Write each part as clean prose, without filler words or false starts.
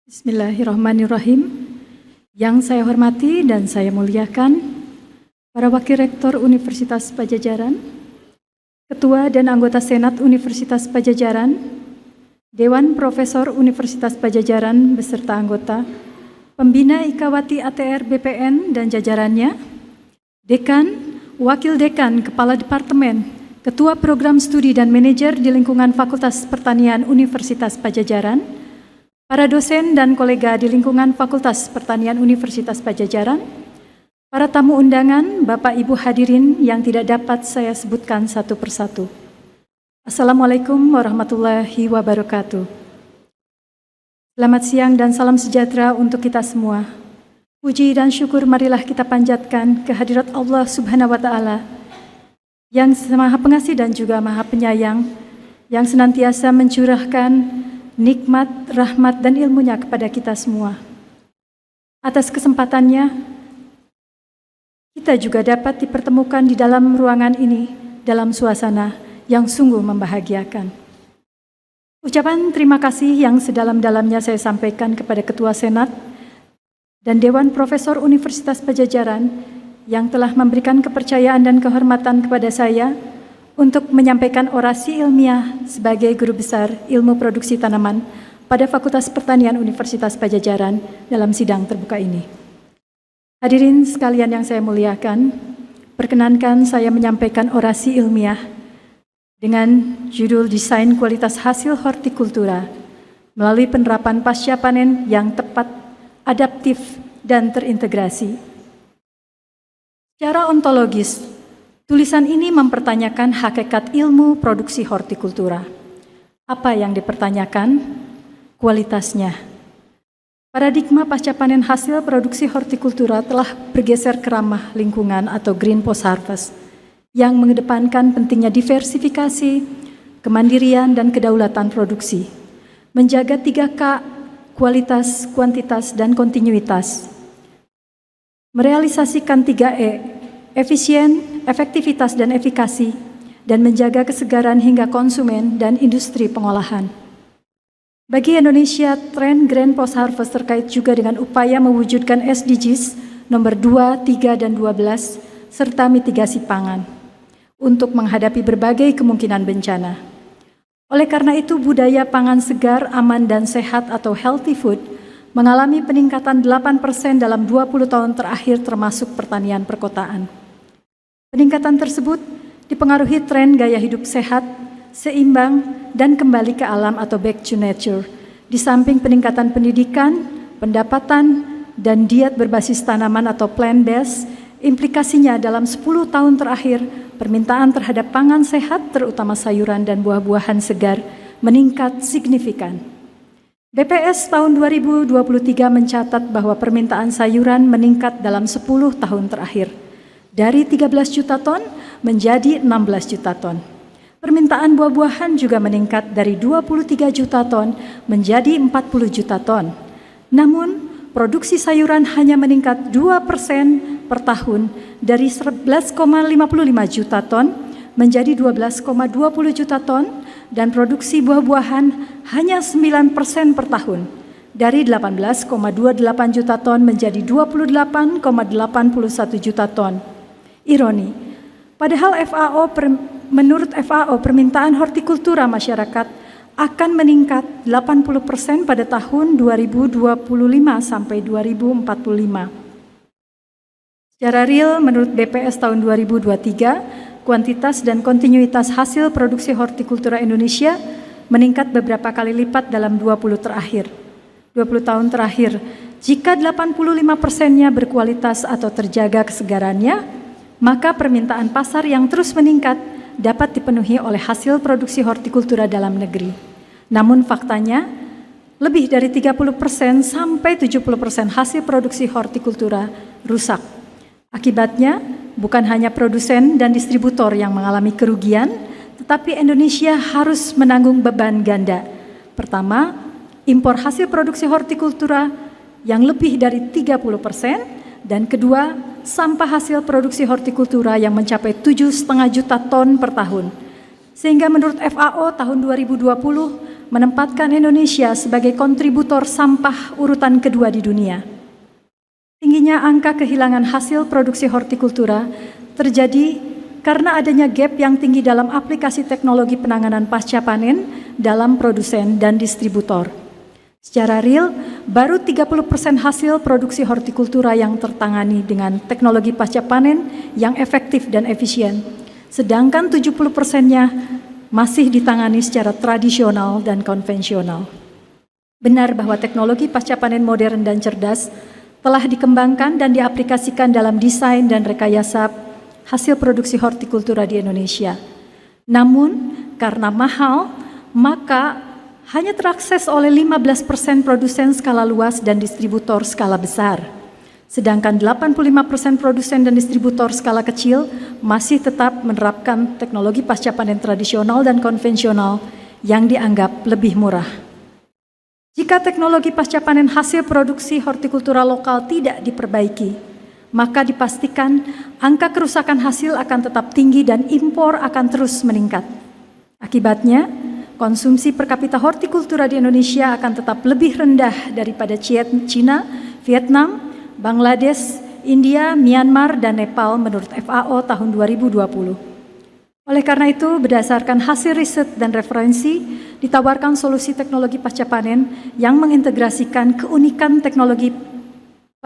Bismillahirrahmanirrahim. Yang saya hormati dan saya muliakan para Wakil Rektor Universitas Padjadjaran, Ketua dan Anggota Senat Universitas Padjadjaran, Dewan Profesor Universitas Padjadjaran beserta anggota, Pembina Ikawati ATR BPN dan jajarannya, Dekan, Wakil Dekan, Kepala Departemen, Ketua Program Studi dan Manajer di lingkungan Fakultas Pertanian Universitas Padjadjaran, para dosen dan kolega di lingkungan Fakultas Pertanian Universitas Padjadjaran, para tamu undangan, Bapak Ibu hadirin yang tidak dapat saya sebutkan satu persatu. Assalamualaikum warahmatullahi wabarakatuh. Selamat siang dan salam sejahtera untuk kita semua. Puji dan syukur marilah kita panjatkan kehadirat Allah Subhanahu wa Ta'ala yang Maha Pengasih dan juga Maha Penyayang, yang senantiasa mencurahkan nikmat, rahmat, dan ilmunya kepada kita semua. Atas kesempatannya, kita juga dapat dipertemukan di dalam ruangan ini dalam suasana yang sungguh membahagiakan. Ucapan terima kasih yang sedalam-dalamnya saya sampaikan kepada Ketua Senat dan Dewan Profesor Universitas Padjadjaran yang telah memberikan kepercayaan dan kehormatan kepada saya untuk menyampaikan orasi ilmiah sebagai Guru Besar Ilmu Produksi Tanaman pada Fakultas Pertanian Universitas Padjadjaran dalam sidang terbuka ini. Hadirin sekalian yang saya muliakan, perkenankan saya menyampaikan orasi ilmiah dengan judul Desain Kualitas Hasil Hortikultura melalui penerapan pasca panen yang tepat, adaptif, dan terintegrasi. Secara ontologis, tulisan ini mempertanyakan hakikat ilmu produksi hortikultura. Apa yang dipertanyakan? Kualitasnya. Paradigma pasca panen hasil produksi hortikultura telah bergeser ke ramah lingkungan atau green post harvest yang mengedepankan pentingnya diversifikasi, kemandirian, dan kedaulatan produksi. Menjaga 3K, kualitas, kuantitas, dan kontinuitas. Merealisasikan 3E, efisien, efektivitas, dan efikasi, dan menjaga kesegaran hingga konsumen dan industri pengolahan. Bagi Indonesia, tren Grand Post Harvest terkait juga dengan upaya mewujudkan SDGs nomor 2, 3, dan 12, serta mitigasi pangan untuk menghadapi berbagai kemungkinan bencana. Oleh karena itu, budaya pangan segar, aman, dan sehat atau healthy food mengalami peningkatan 8% dalam 20 tahun terakhir termasuk pertanian perkotaan. Peningkatan tersebut dipengaruhi tren gaya hidup sehat, seimbang, dan kembali ke alam atau back to nature. Di samping peningkatan pendidikan, pendapatan, dan diet berbasis tanaman atau plant-based, implikasinya dalam 10 tahun terakhir, permintaan terhadap pangan sehat, terutama sayuran dan buah-buahan segar, meningkat signifikan. BPS tahun 2023 mencatat bahwa permintaan sayuran meningkat dalam 10 tahun terakhir, dari 13 juta ton menjadi 16 juta ton. Permintaan buah-buahan juga meningkat dari 23 juta ton menjadi 40 juta ton. Namun, produksi sayuran hanya meningkat 2% per tahun dari 11,55 juta ton menjadi 12,20 juta ton, dan produksi buah-buahan hanya 9% per tahun dari 18,28 juta ton menjadi 28,81 juta ton. Ironi, padahal menurut FAO permintaan hortikultura masyarakat akan meningkat 80% pada tahun 2025 sampai 2045. Secara real, menurut BPS tahun 2023, kuantitas dan kontinuitas hasil produksi hortikultura Indonesia meningkat beberapa kali lipat dalam 20 tahun terakhir. Jika 85%-nya berkualitas atau terjaga kesegarannya, maka permintaan pasar yang terus meningkat dapat dipenuhi oleh hasil produksi hortikultura dalam negeri. Namun faktanya, lebih dari 30% sampai 70% hasil produksi hortikultura rusak. Akibatnya, bukan hanya produsen dan distributor yang mengalami kerugian, tetapi Indonesia harus menanggung beban ganda. Pertama, impor hasil produksi hortikultura yang lebih dari 30%, dan kedua, sampah hasil produksi hortikultura yang mencapai 7,5 juta ton per tahun. Sehingga menurut FAO tahun 2020, menempatkan Indonesia sebagai kontributor sampah urutan kedua di dunia. Tingginya angka kehilangan hasil produksi hortikultura terjadi karena adanya gap yang tinggi dalam aplikasi teknologi penanganan pasca panen dalam produsen dan distributor. Secara real, baru 30% hasil produksi hortikultura yang tertangani dengan teknologi pasca panen yang efektif dan efisien, sedangkan 70%-nya masih ditangani secara tradisional dan konvensional. Benar bahwa teknologi pasca panen modern dan cerdas telah dikembangkan dan diaplikasikan dalam desain dan rekayasa hasil produksi hortikultura di Indonesia. Namun, karena mahal, maka hanya terakses oleh 15% produsen skala luas dan distributor skala besar. Sedangkan 85% produsen dan distributor skala kecil masih tetap menerapkan teknologi pasca panen tradisional dan konvensional yang dianggap lebih murah. Jika teknologi pasca panen hasil produksi hortikultura lokal tidak diperbaiki, maka dipastikan angka kerusakan hasil akan tetap tinggi dan impor akan terus meningkat. Akibatnya, konsumsi per kapita hortikultura di Indonesia akan tetap lebih rendah daripada Cina, Vietnam, Bangladesh, India, Myanmar, dan Nepal menurut FAO tahun 2020. Oleh karena itu, berdasarkan hasil riset dan referensi, ditawarkan solusi teknologi pasca panen yang mengintegrasikan keunikan teknologi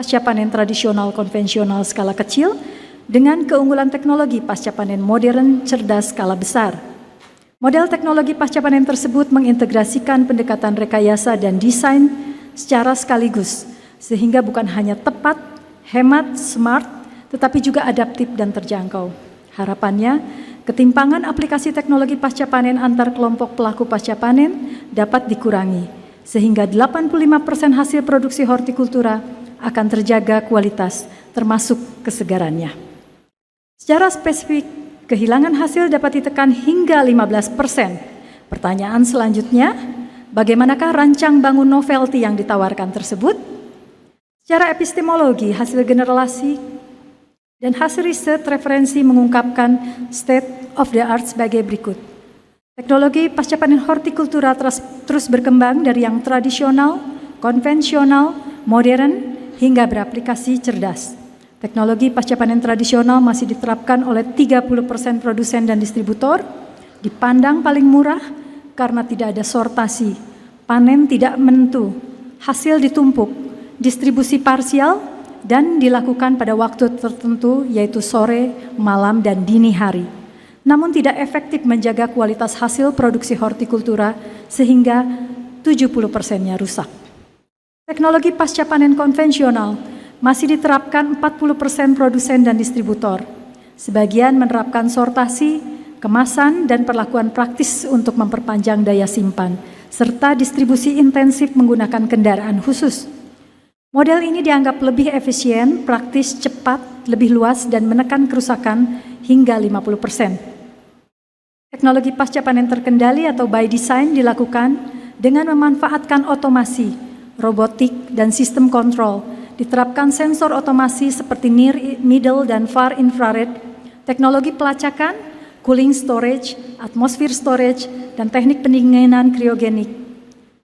pasca panen tradisional konvensional skala kecil dengan keunggulan teknologi pasca panen modern cerdas skala besar. Model teknologi pasca panen tersebut mengintegrasikan pendekatan rekayasa dan desain secara sekaligus, sehingga bukan hanya tepat, hemat, smart, tetapi juga adaptif dan terjangkau. Harapannya, ketimpangan aplikasi teknologi pasca panen antar kelompok pelaku pasca panen dapat dikurangi, sehingga 85% hasil produksi hortikultura akan terjaga kualitas, termasuk kesegarannya. Secara spesifik, kehilangan hasil dapat ditekan hingga 15%. Pertanyaan selanjutnya, bagaimanakah rancang bangun novelty yang ditawarkan tersebut? Secara epistemologi, hasil generasi dan hasil riset referensi mengungkapkan state of the art sebagai berikut. Teknologi pasca panen hortikultura terus berkembang dari yang tradisional, konvensional, modern, hingga beraplikasi cerdas. Teknologi pasca panen tradisional masih diterapkan oleh 30% produsen dan distributor, dipandang paling murah karena tidak ada sortasi, panen tidak menentu, hasil ditumpuk, distribusi parsial, dan dilakukan pada waktu tertentu yaitu sore, malam, dan dini hari. Namun tidak efektif menjaga kualitas hasil produksi hortikultura sehingga 70%-nya rusak. Teknologi pasca panen konvensional masih diterapkan 40% produsen dan distributor. Sebagian menerapkan sortasi, kemasan, dan perlakuan praktis untuk memperpanjang daya simpan, serta distribusi intensif menggunakan kendaraan khusus. Model ini dianggap lebih efisien, praktis, cepat, lebih luas, dan menekan kerusakan hingga 50%. Teknologi pasca panen terkendali atau by design dilakukan dengan memanfaatkan otomasi, robotik, dan sistem kontrol. Diterapkan sensor otomasi seperti near, middle, dan far infrared, teknologi pelacakan, cooling storage, atmosphere storage, dan teknik pendinginan kriogenik.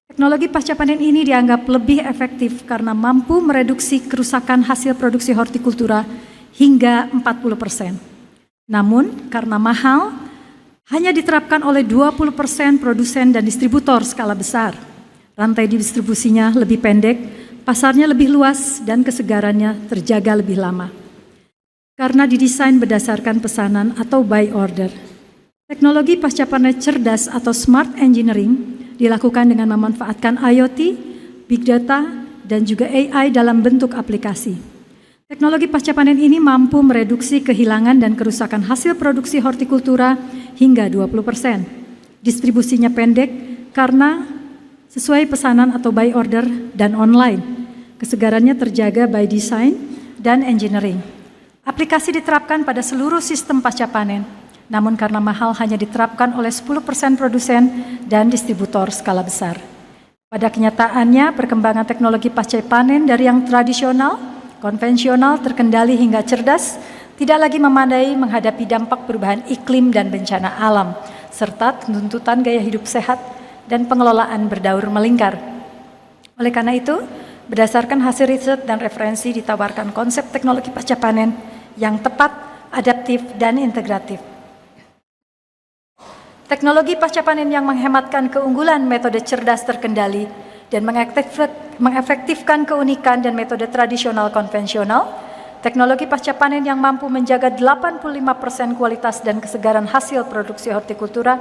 Teknologi pasca panen ini dianggap lebih efektif karena mampu mereduksi kerusakan hasil produksi hortikultura hingga 40%. Namun, karena mahal, hanya diterapkan oleh 20% produsen dan distributor skala besar. Rantai distribusinya lebih pendek, pasarnya lebih luas, dan kesegarannya terjaga lebih lama. Karena didesain berdasarkan pesanan atau by order. Teknologi pasca panen cerdas atau smart engineering dilakukan dengan memanfaatkan IoT, Big Data, dan juga AI dalam bentuk aplikasi. Teknologi pasca panen ini mampu mereduksi kehilangan dan kerusakan hasil produksi hortikultura hingga 20%. Distribusinya pendek karena sesuai pesanan atau by order dan online. Kesegarannya terjaga by design dan engineering. Aplikasi diterapkan pada seluruh sistem pasca panen. Namun karena mahal hanya diterapkan oleh 10% produsen dan distributor skala besar. Pada kenyataannya, perkembangan teknologi pasca panen dari yang tradisional, konvensional, terkendali hingga cerdas, tidak lagi memadai menghadapi dampak perubahan iklim dan bencana alam, serta tuntutan gaya hidup sehat dan pengelolaan berdaur melingkar. Oleh karena itu, berdasarkan hasil riset dan referensi ditawarkan konsep teknologi pasca panen yang tepat, adaptif, dan integratif. Teknologi pasca panen yang menghematkan keunggulan metode cerdas terkendali dan mengefektifkan keunikan dan metode tradisional konvensional, teknologi pasca panen yang mampu menjaga 85% kualitas dan kesegaran hasil produksi hortikultura,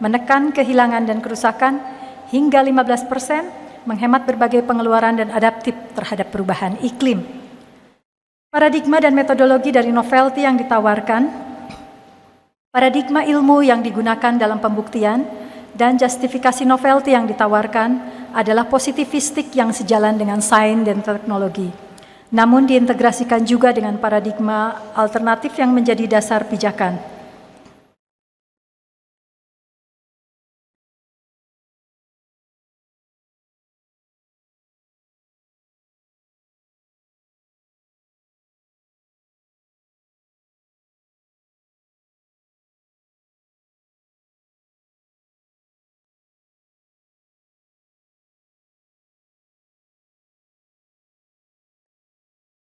menekan kehilangan dan kerusakan, hingga 15%, menghemat berbagai pengeluaran dan adaptif terhadap perubahan iklim. Paradigma dan metodologi dari novelty yang ditawarkan, paradigma ilmu yang digunakan dalam pembuktian, dan justifikasi novelty yang ditawarkan adalah positivistik yang sejalan dengan sains dan teknologi. Namun diintegrasikan juga dengan paradigma alternatif yang menjadi dasar pijakan.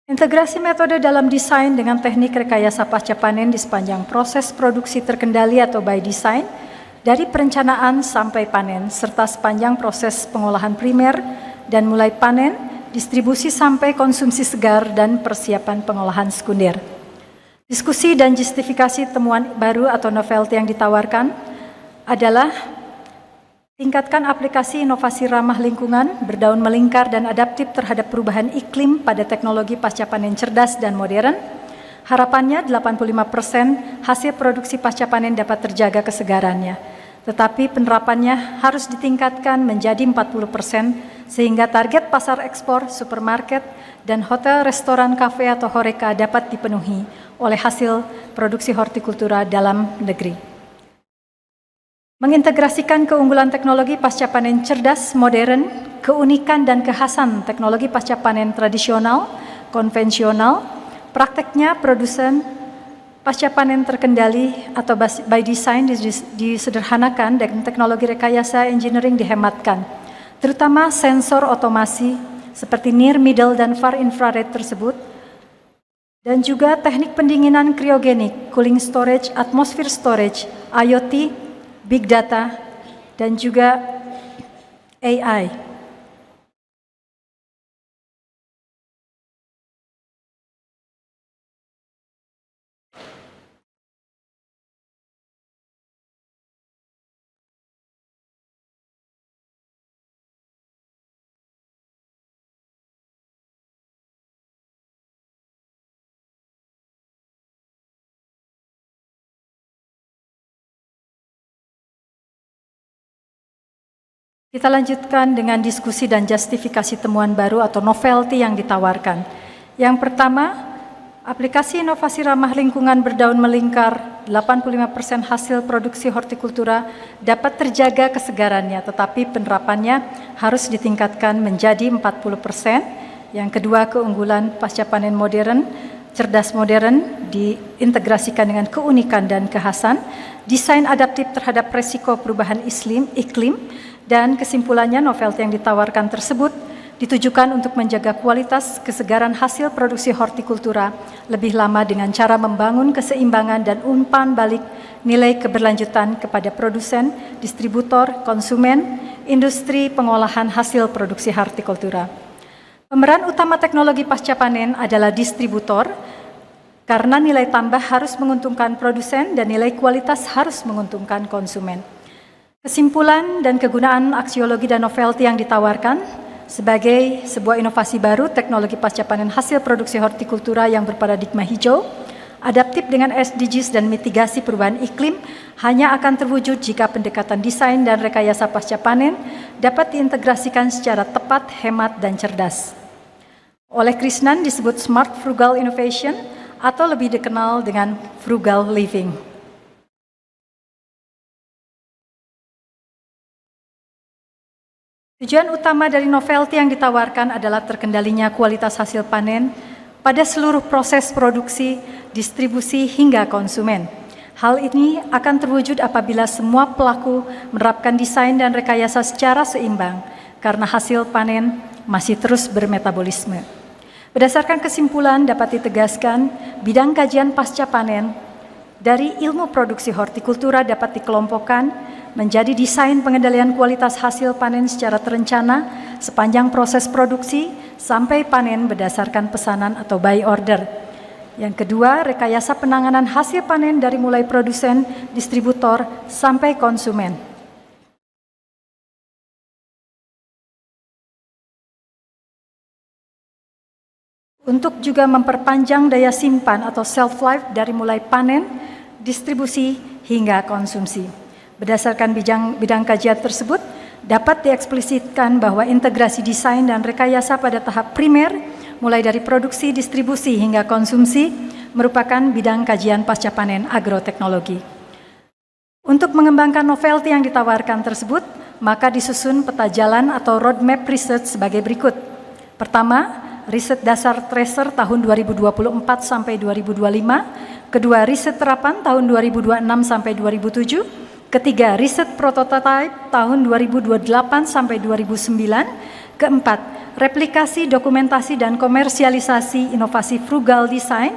Integrasi metode dalam desain dengan teknik rekayasa pasca panen di sepanjang proses produksi terkendali atau by design, dari perencanaan sampai panen, serta sepanjang proses pengolahan primer dan mulai panen, distribusi sampai konsumsi segar dan persiapan pengolahan sekunder. Diskusi dan justifikasi temuan baru atau novelty yang ditawarkan adalah tingkatkan aplikasi inovasi ramah lingkungan, berdaun melingkar dan adaptif terhadap perubahan iklim pada teknologi pasca panen cerdas dan modern. Harapannya 85% hasil produksi pasca panen dapat terjaga kesegarannya. Tetapi penerapannya harus ditingkatkan menjadi 40% sehingga target pasar ekspor, supermarket, dan hotel, restoran, kafe atau horeca dapat dipenuhi oleh hasil produksi hortikultura dalam negeri. Mengintegrasikan keunggulan teknologi pasca panen cerdas, modern, keunikan dan kekhasan teknologi pasca panen tradisional, konvensional, prakteknya produsen pasca panen terkendali atau by design disederhanakan dan teknologi rekayasa engineering dihematkan, terutama sensor otomasi seperti near, middle, dan far infrared tersebut, dan juga teknik pendinginan kriogenik, cooling storage, atmosphere storage, IoT, Big Data, dan juga AI. Kita lanjutkan dengan diskusi dan justifikasi temuan baru atau novelty yang ditawarkan. Yang pertama, aplikasi inovasi ramah lingkungan berdaun melingkar, 85% hasil produksi hortikultura dapat terjaga kesegarannya, tetapi penerapannya harus ditingkatkan menjadi 40%. Yang kedua, keunggulan pasca panen modern, cerdas modern diintegrasikan dengan keunikan dan kekhasan, desain adaptif terhadap resiko perubahan iklim, dan kesimpulannya novelty yang ditawarkan tersebut ditujukan untuk menjaga kualitas kesegaran hasil produksi hortikultura lebih lama dengan cara membangun keseimbangan dan umpan balik nilai keberlanjutan kepada produsen, distributor, konsumen, industri pengolahan hasil produksi hortikultura. Pemeran utama teknologi pasca panen adalah distributor, karena nilai tambah harus menguntungkan produsen dan nilai kualitas harus menguntungkan konsumen. Kesimpulan dan kegunaan aksiologi dan novelty yang ditawarkan sebagai sebuah inovasi baru teknologi pasca panen hasil produksi hortikultura yang berparadigma hijau, adaptif dengan SDGs dan mitigasi perubahan iklim hanya akan terwujud jika pendekatan desain dan rekayasa pasca panen dapat diintegrasikan secara tepat, hemat, dan cerdas. Oleh Krishnan disebut smart frugal innovation atau lebih dikenal dengan frugal living. Tujuan utama dari novelty yang ditawarkan adalah terkendalinya kualitas hasil panen pada seluruh proses produksi, distribusi, hingga konsumen. Hal ini akan terwujud apabila semua pelaku menerapkan desain dan rekayasa secara seimbang, karena hasil panen masih terus bermetabolisme. Berdasarkan kesimpulan dapat ditegaskan, bidang kajian pasca panen dari ilmu produksi hortikultura dapat dikelompokkan menjadi desain pengendalian kualitas hasil panen secara terencana sepanjang proses produksi sampai panen berdasarkan pesanan atau buy order. Yang kedua, rekayasa penanganan hasil panen dari mulai produsen, distributor, sampai konsumen. Untuk juga memperpanjang daya simpan atau shelf life dari mulai panen, distribusi, hingga konsumsi. Berdasarkan bidang kajian tersebut, dapat dieksplisitkan bahwa integrasi desain dan rekayasa pada tahap primer, mulai dari produksi, distribusi, hingga konsumsi, merupakan bidang kajian pasca panen agroteknologi. Untuk mengembangkan novelty yang ditawarkan tersebut, maka disusun peta jalan atau roadmap research sebagai berikut. Pertama, riset dasar tracer tahun 2024 sampai 2025. Kedua, riset terapan tahun 2026 sampai 2007. Ketiga, riset prototype tahun 2028 sampai 2009. Keempat, replikasi, dokumentasi, dan komersialisasi inovasi frugal design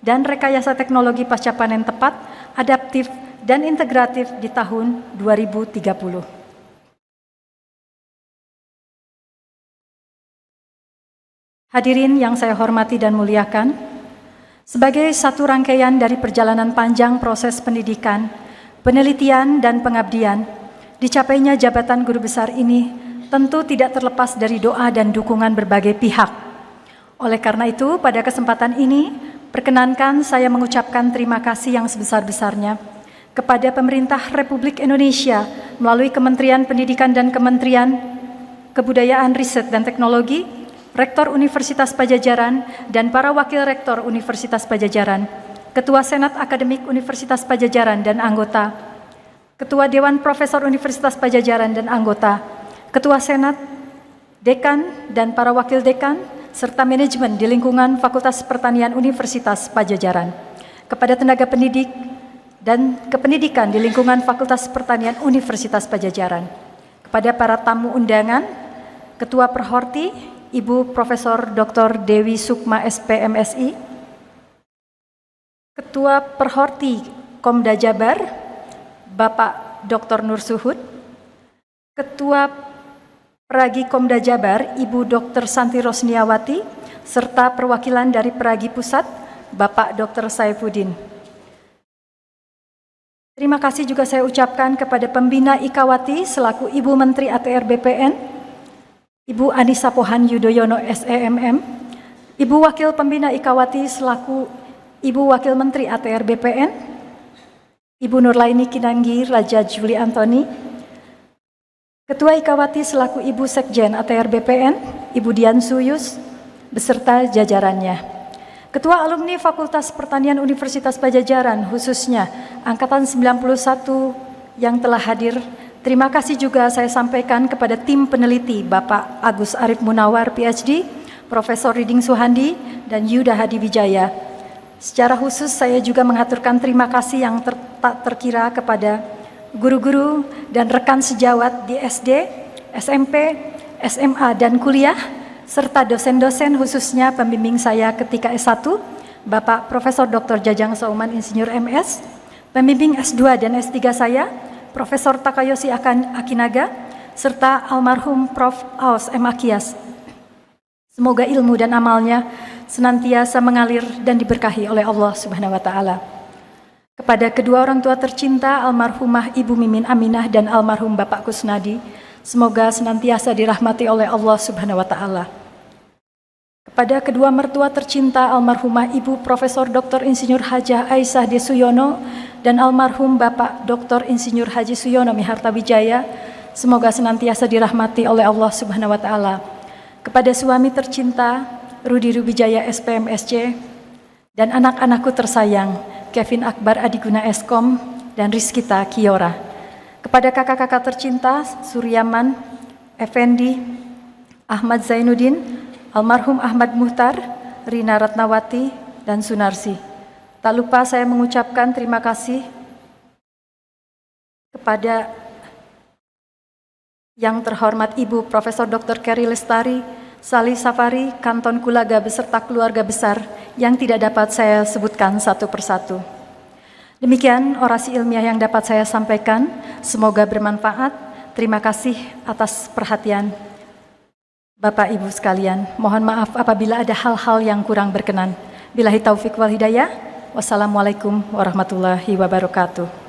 dan rekayasa teknologi pasca panen tepat, adaptif, dan integratif di tahun 2030. Hadirin yang saya hormati dan muliakan, sebagai satu rangkaian dari perjalanan panjang proses pendidikan, penelitian, dan pengabdian, dicapainya jabatan guru besar ini tentu tidak terlepas dari doa dan dukungan berbagai pihak. Oleh karena itu, pada kesempatan ini, perkenankan saya mengucapkan terima kasih yang sebesar-besarnya kepada Pemerintah Republik Indonesia melalui Kementerian Pendidikan dan Kementerian Kebudayaan, Riset, dan Teknologi, Rektor Universitas Padjadjaran, dan para Wakil Rektor Universitas Padjadjaran, Ketua Senat Akademik Universitas Padjadjaran dan anggota, Ketua Dewan Profesor Universitas Padjadjaran dan anggota, Ketua Senat, Dekan, dan para Wakil Dekan, serta manajemen di lingkungan Fakultas Pertanian Universitas Padjadjaran, kepada tenaga pendidik dan kependidikan di lingkungan Fakultas Pertanian Universitas Padjadjaran, kepada para tamu undangan, Ketua Perhorti, Ibu Profesor Dr. Dewi Sukma SPMSI, Ketua Perhorti Komda Jabar, Bapak Dr. Nur Suhud, Ketua Peragi Komda Jabar, Ibu Dr. Santi Rosniawati, serta perwakilan dari Peragi Pusat, Bapak Dr. Saifuddin. Terima kasih juga saya ucapkan kepada Pembina Ikawati selaku Ibu Menteri ATR BPN, Ibu Anissa Pohan Yudhoyono SEMM, Ibu Wakil Pembina Ikawati selaku Ibu Wakil Menteri ATR BPN, Ibu Nurlaini Kinanggi Raja Juli Antoni, Ketua Ikawati selaku Ibu Sekjen ATR BPN, Ibu Dian Suyus, beserta jajarannya. Ketua Alumni Fakultas Pertanian Universitas Padjadjaran, khususnya Angkatan 91 yang telah hadir, terima kasih juga saya sampaikan kepada tim peneliti Bapak Agus Arif Munawar, PhD, Profesor Riding Suhandi, dan Yuda Hadi Wijaya. Secara khusus saya juga mengaturkan terima kasih yang tak terkira kepada guru-guru dan rekan sejawat di SD, SMP, SMA, dan kuliah, serta dosen-dosen khususnya pembimbing saya ketika S1, Bapak Profesor Dr. Jajang Sauman Insinyur MS, pembimbing S2 dan S3 saya, Profesor Takayoshi Akinaga, serta almarhum Prof. Aos M. Akias. Semoga ilmu dan amalnya senantiasa mengalir dan diberkahi oleh Allah Subhanahu wa Ta'ala. Kepada kedua orang tua tercinta, almarhumah Ibu Mimin Aminah dan almarhum Bapak Kusnadi, semoga senantiasa dirahmati oleh Allah Subhanahu wa Ta'ala. Kepada kedua mertua tercinta, almarhumah Ibu Profesor Dr. Insinyur Hajah Aisyah D. Suyono dan almarhum Bapak Dr. Insinyur Haji Suyono Miharta Wijaya, semoga senantiasa dirahmati oleh Allah Subhanahu wa Ta'ala. Kepada suami tercinta, Rudi Ruwijaya SPMSC, dan anak-anakku tersayang, Kevin Akbar Adiguna Eskom, dan Rizkita Kiora. Kepada kakak-kakak tercinta, Suryaman, Effendi, Ahmad Zainuddin, almarhum Ahmad Muhtar, Rina Ratnawati, dan Sunarsi. Tak lupa saya mengucapkan terima kasih kepada yang terhormat Ibu Profesor Dr. Kerry Lestari, Salih Safari, Kanton Kulaga beserta keluarga besar yang tidak dapat saya sebutkan satu persatu. Demikian orasi ilmiah yang dapat saya sampaikan, semoga bermanfaat. Terima kasih atas perhatian Bapak Ibu sekalian. Mohon maaf apabila ada hal-hal yang kurang berkenan. Billahi taufik wal hidayah. Wassalamualaikum warahmatullahi wabarakatuh.